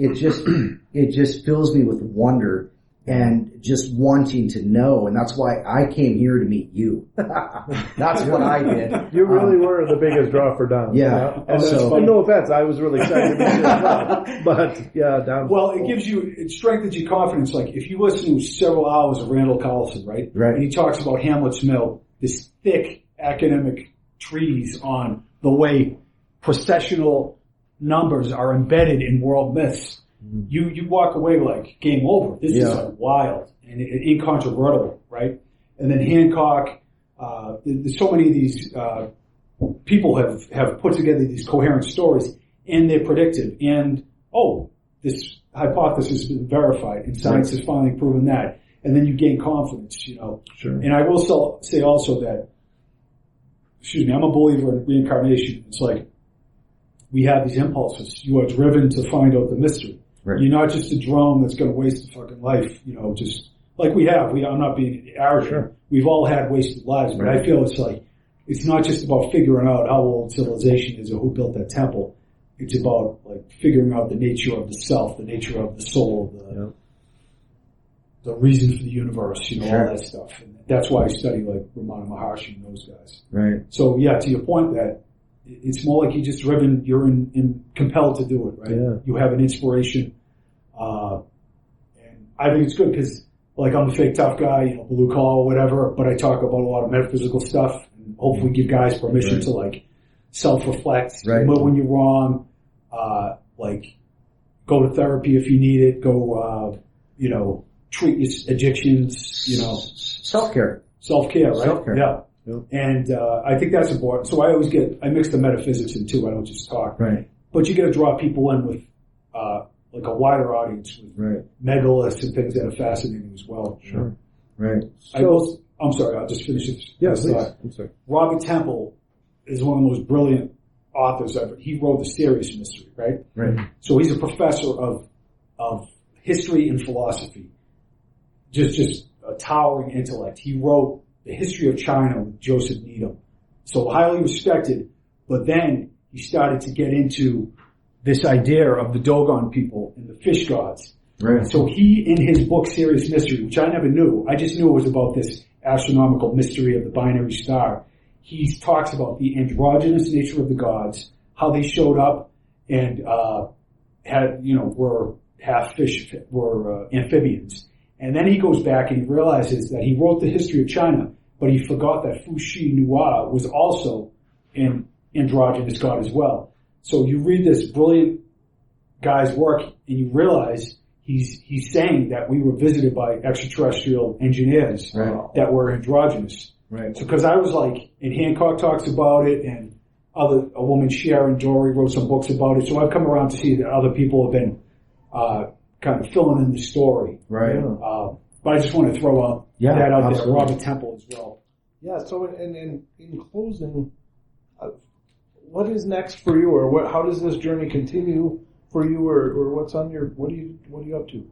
fills me with wonder and just wanting to know, and that's why I came here to meet you. That's what I did. You really were the biggest draw for Don. Yeah. And no offense, I was really excited to meet you as well. But yeah, Don. Well, it strengthens your confidence. Like if you listen to several hours of Randall Carlson, right? And he talks about Hamlet's Mill, this thick academic treatise on the way processional numbers are embedded in world myths. You walk away like game over. This is like wild and incontrovertible, right? And then Hancock, there's so many of these people have put together these coherent stories, and they're predictive. And this hypothesis has been verified, and science has finally proven that. And then you gain confidence, Sure. And I will say also that, I'm a believer in reincarnation. It's like we have these impulses. You are driven to find out the mystery. Right. You're not just a drone that's going to waste a fucking life, just like we have. I'm not being arrogant. Sure. We've all had wasted lives, but I feel it's like, it's not just about figuring out how old civilization is or who built that temple. It's about like figuring out the nature of the self, the nature of the soul, the reason for the universe, all that stuff. And that's why I study like Ramana Maharshi and those guys. Right. So to your point that, it's more like you're just driven, you're compelled to do it, right? Yeah. You have an inspiration. And I think it's good because, like, I'm a fake tough guy, blue collar, whatever, but I talk about a lot of metaphysical stuff and hopefully give guys permission to, like, self-reflect, admit when you're wrong, like, go to therapy if you need it, go, treat your addictions, Self-care. Self-care, right? Self-care. Yeah. And I think that's important. So I mix the metaphysics in too. I don't just talk. Right. But you got to draw people in with like a wider audience with megaliths and things that are fascinating as well. Sure. Right. I'm sorry. I'll just finish this. Yeah, please. I'm sorry. Robert Temple is one of the most brilliant authors ever. He wrote The Serious Mystery, right? Right. So he's a professor of history and philosophy. Just a towering intellect. He wrote The History of China with Joseph Needham. So highly respected, but then he started to get into this idea of the Dogon people and the fish gods. Right. So he, in his book Serious Mystery, which I never knew, I just knew it was about this astronomical mystery of the binary star. He talks about the androgynous nature of the gods, how they showed up and were half fish, were amphibians. And then he goes back and he realizes that he wrote The History of China, but he forgot that Fu Shi Nua was also an androgynous god as well. So you read this brilliant guy's work and you realize he's saying that we were visited by extraterrestrial engineers that were androgynous. Right. So because I was like, and Hancock talks about it, and a woman, Sharon Dory, wrote some books about it. So I've come around to see that other people have been kind of filling in the story. Right. But I just want to throw out that out there. Robert Temple as well. Yeah. So, in closing, what is next for you, or how does this journey continue for you, or what's on your what are you up to?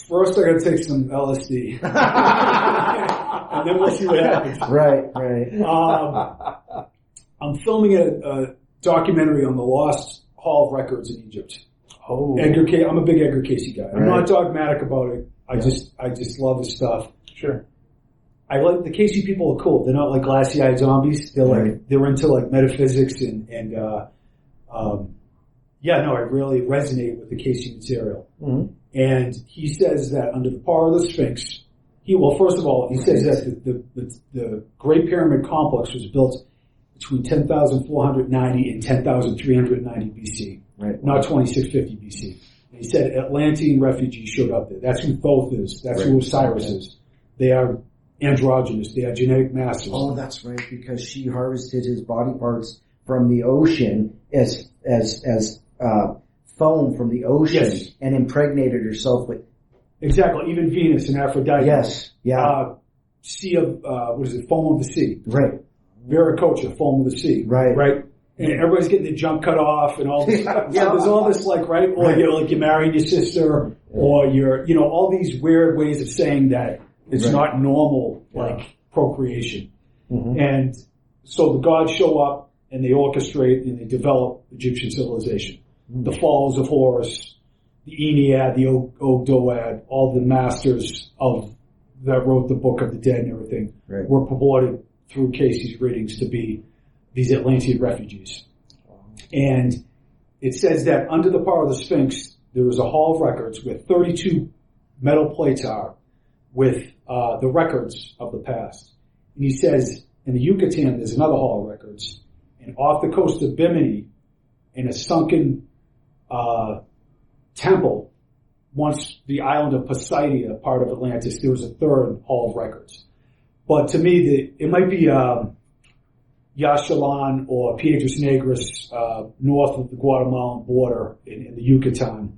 First, I got to take some LSD, and then we'll see what happens. Right. I'm filming a documentary on the lost Hall of Records in Egypt. Oh, I'm a big Edgar Casey guy. I'm Right. not dogmatic about it. I just love his stuff. Sure. I like the Casey people are cool. They're not like glassy-eyed zombies. They're like they're into like metaphysics I really resonate with the Casey material. Mm-hmm. And he says that under the power of the Sphinx, first of all, he says that the Great Pyramid complex was built between 10,490 and 10,390 BC, not 2650 BC. And he said Atlantean refugees showed up there. That's who Thoth is. That's who Osiris is. They are androgynous. They are genetic masters. Oh, that's right, because she harvested his body parts from the ocean as foam from the ocean and impregnated herself with. Exactly. Even Venus and Aphrodite. Yes. Yeah. Foam of the sea. Right. Veracocha, foam of the sea. Right. And everybody's getting their junk cut off and all this stuff. So there's all this you're marrying your sister or you're, all these weird ways of saying that it's not normal, procreation. Mm-hmm. And so the gods show up and they orchestrate and they develop Egyptian civilization. Mm-hmm. The Falls of Horus, the Ennead, the Ogdoad, all the masters that wrote the Book of the Dead and everything were purported through Casey's readings to be these Atlantean refugees. And it says that under the power of the Sphinx, there was a hall of records where 32 metal plates are with the records of the past. And he says in the Yucatan, there's another hall of records. And off the coast of Bimini, in a sunken temple, once the island of Poseidia, part of Atlantis, there was a third hall of records. But to me, it might be Yaxchilan or Piedras Negras, north of the Guatemalan border in the Yucatan,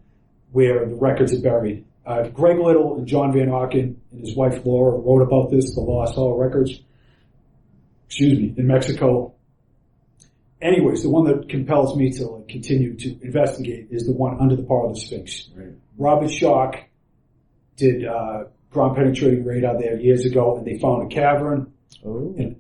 where the records are buried. Greg Little and John Van Auken and his wife Laura wrote about this, the Lost Hall of Records, in Mexico. Anyways, the one that compels me to continue to investigate is the one under the power of the Sphinx. Right. Robert Schock did ground penetrating radar there years ago, and they found a cavern. Oh. And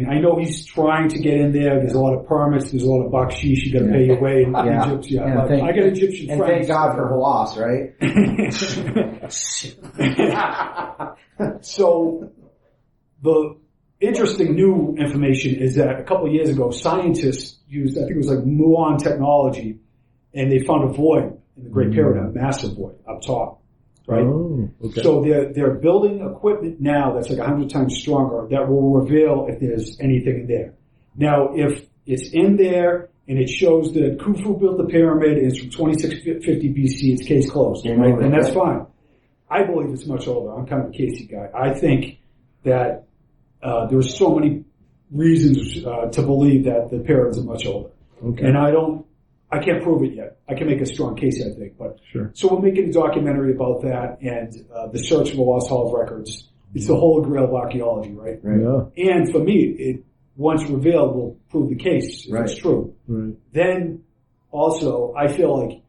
I know he's trying to get in there. There's a lot of permits. There's a lot of bakshish. You got to pay your way in Egypt. I got Egyptian and friends. Thank God for Halas, right? So the interesting new information is that a couple of years ago, scientists used, I think it was muon technology, and they found a void in the Great Pyramid, a massive void up top. Right? Oh, okay. So they're building equipment now that's 100 times stronger that will reveal if there's anything in there. Now, if it's in there and it shows that Khufu built the pyramid and it's from 2650 BC, it's case closed, right? And that's fine. I believe it's much older. I'm kind of a Casey guy. I think that there's so many reasons to believe that the pyramids are much older. Okay. And I can't prove it yet. I can make a strong case, I think, but sure. So we're making a documentary about that and the search for the Lost Hall of Records. It's the holy grail of archaeology, right? Yeah. And for me, it once revealed will prove the case if it's true. Right. Then also, I feel like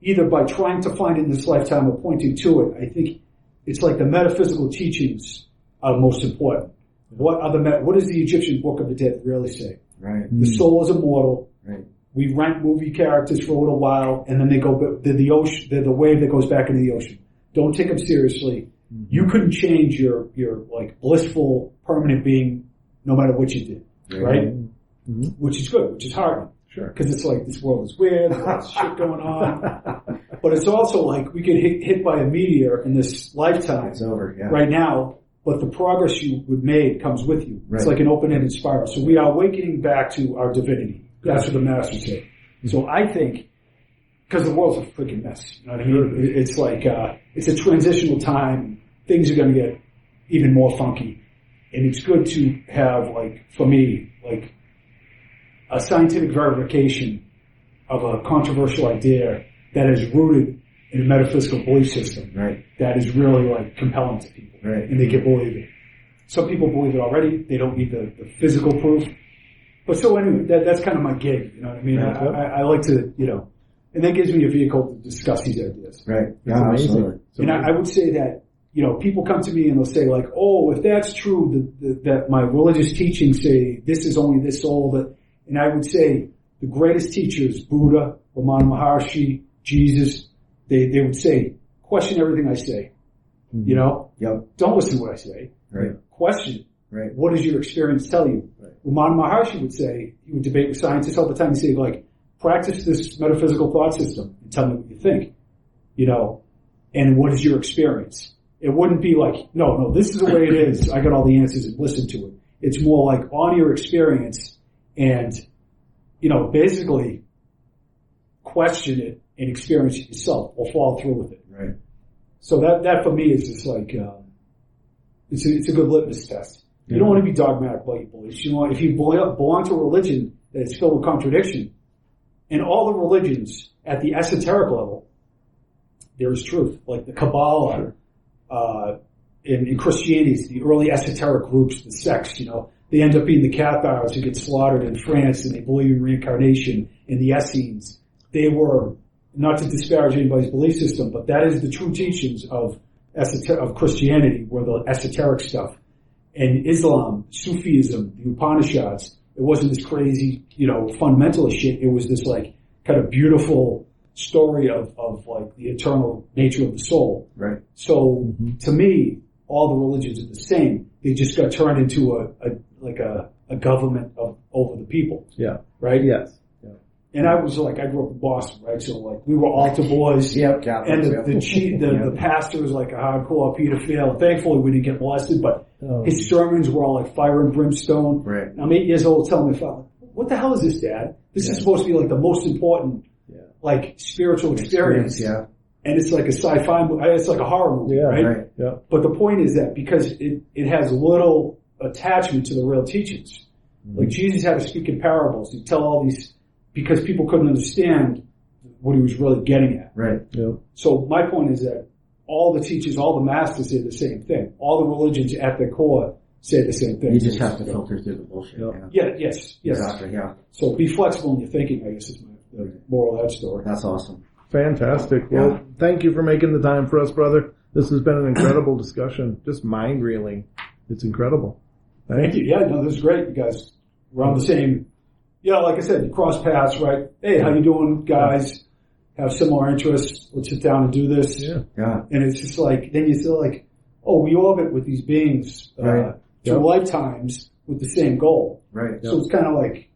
either by trying to find it in this lifetime or pointing to it, I think it's like the metaphysical teachings are most important. What does the Egyptian Book of the Dead really say? Right. The soul is immortal. Right. We rent movie characters for a little while, and then they're the ocean. They're the wave that goes back into the ocean. Don't take them seriously. Mm-hmm. You couldn't change your blissful permanent being, no matter what you did, right? Mm-hmm. Which is good, which is hard, sure, because it's this world is weird, there's shit going on. But it's also we get hit by a meteor in this lifetime. It's over, right now. But the progress you would made comes with you. Right. It's like an open-ended spiral. So we are awakening back to our divinity. That's what the masters say. So I think, because the world's a freaking mess, you know what I mean? It's it's a transitional time. Things are going to get even more funky. And it's good to have, for me, a scientific verification of a controversial idea that is rooted in a metaphysical belief system that is really like compelling to people, and they can believe it. Some people believe it already; they don't need the physical proof. But so anyway, that's kind of my gig. You know what I mean? I like to, and that gives me a vehicle to discuss these ideas. Right? Yeah, absolutely. And I would say that people come to me and they'll say like, oh, if that's true, that my religious teachings say this is only this soul, and I would say the greatest teachers, Buddha, Ramana Maharshi, Jesus, they would say, question everything I say. Don't listen to what I say. Right. Question. Right. What does your experience tell you? Right. Ramana Maharshi would say, he would debate with scientists all the time. He'd say, like, practice this metaphysical thought system and tell me what you think. And what is your experience? It wouldn't be like, no, this is the way it is. I got all the answers and listen to it. It's more like on your experience and, basically question it and experience it yourself or follow through with it. Right. So that for me is just like, it's a good litmus test. You don't want to be dogmatic about your beliefs. If you belong to a religion that is filled with contradiction, in all the religions at the esoteric level, there is truth. Like the Kabbalah, in Christianity, the early esoteric groups, the sects, they end up being the Cathars who get slaughtered in France, and they believe in reincarnation. And the Essenes, they were, not to disparage anybody's belief system, but that is the true teachings of Christianity, were the esoteric stuff. And Islam, Sufism, the Upanishads, it wasn't this crazy, fundamentalist shit. It was this like kind of beautiful story of like the eternal nature of the soul. Right. So to me, all the religions are the same. They just got turned into a government over the people. Yeah. Right? Yes. And I grew up in Boston, right? So like we were altar boys. Yep. And the pastor was like a hardcore pedophile. Thankfully we didn't get molested, but his sermons were all like fire and brimstone. Right. I'm 8 years old telling my father, what the hell is this, Dad? This is supposed to be like the most important, like spiritual experience. Yeah. And it's like a sci-fi movie. It's like a horror movie, right? Yeah. But the point is that because it has little attachment to the real teachings. Like Jesus had to speak in parables. He'd tell all these, because people couldn't understand what he was really getting at. Right. Yeah. So my point is that all the teachers, all the masters say the same thing. All the religions at their core say the same thing. You just have to filter through the bullshit. Yes. Exactly, yeah. So be flexible in your thinking, I guess, is the moral of that story. That's awesome. Fantastic. Well, thank you for making the time for us, brother. This has been an incredible discussion. Just mind-reeling. It's incredible. Thank you. Yeah, no, this is great. You guys were on the same, like I said, you cross paths, right? Hey, how you doing, guys? Have similar interests. Let's sit down and do this. Yeah. And it's just like, then you feel like, we orbit with these beings through lifetimes with the same goal. Right. So it's kind of like,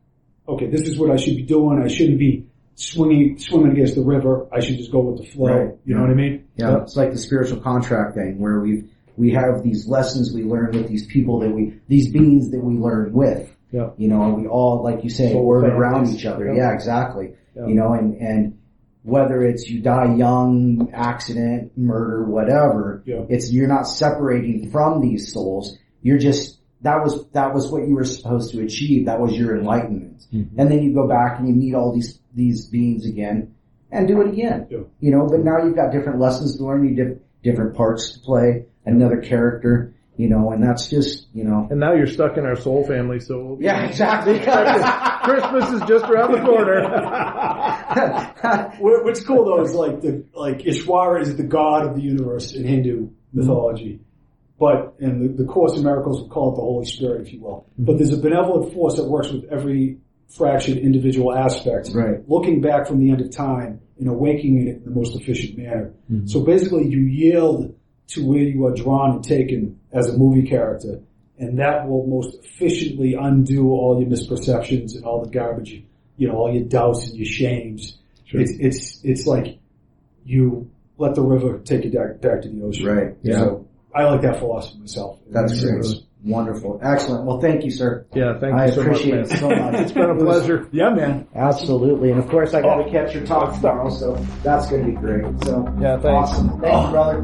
okay, this is what I should be doing. I shouldn't be swimming against the river. I should just go with the flow. Right. You know what I mean? Yeah. It's like the spiritual contract thing where we have these lessons we learn with these people these beings that we learn with. Yeah. And we all, like you say, orbit around each other. Yeah, exactly. Yeah. And whether it's you die young, accident, murder, whatever, you're not separating from these souls. You're just, that was what you were supposed to achieve. That was your enlightenment. Mm-hmm. And then you go back and you meet all these beings again and do it again. Yeah. But now you've got different lessons to learn, you different parts to play, another character, and that's just, And now you're stuck in our soul family, so. Yeah, exactly. Christmas is just around the corner. What's cool though is like Ishwara is the god of the universe in Hindu mythology. But, and the Course in Miracles will call it the Holy Spirit, if you will. But there's a benevolent force that works with every fractured individual aspect. Right. Looking back from the end of time and awakening it in the most efficient manner. Mm-hmm. So basically you yield to where you are drawn and taken as a movie character. And that will most efficiently undo all your misperceptions and all the garbage, all your doubts and your shames. Sure. It's like you let the river take you back to the ocean. Right. Yeah. So I like that philosophy myself. That's great. Wonderful. Excellent. Well, thank you, sir. Yeah, thank you so much. I appreciate it so much. It's been a pleasure. Yeah, man. Absolutely. And of course, I got to catch your talk tomorrow, so that's going to be great. So, yeah, thanks. Awesome. Thank you, brother.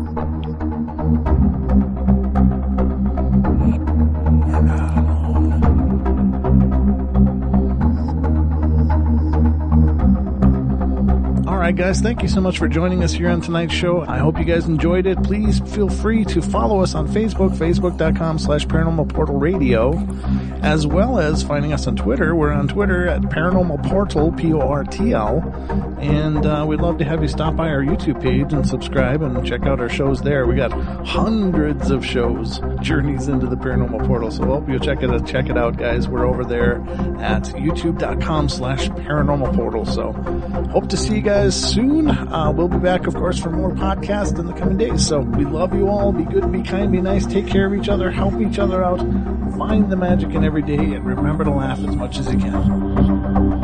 right, guys, thank you so much for joining us here on tonight's show. I hope you guys enjoyed it. Please feel free to follow us on Facebook, facebook.com/Paranormal Portal Radio, as well as finding us on Twitter. We're on Twitter at Paranormal Portal, Portl, and we'd love to have you stop by our YouTube page and subscribe and check out our shows there. We got hundreds of shows, Journeys into the Paranormal Portal, so I hope you'll check it out, guys. We're over there at youtube.com/Paranormal Portal, so hope to see you guys soon. We'll be back, of course, for more podcasts in the coming days. So we love you all. Be good, be kind, be nice, take care of each other, help each other out, find the magic in every day, and remember to laugh as much as you can.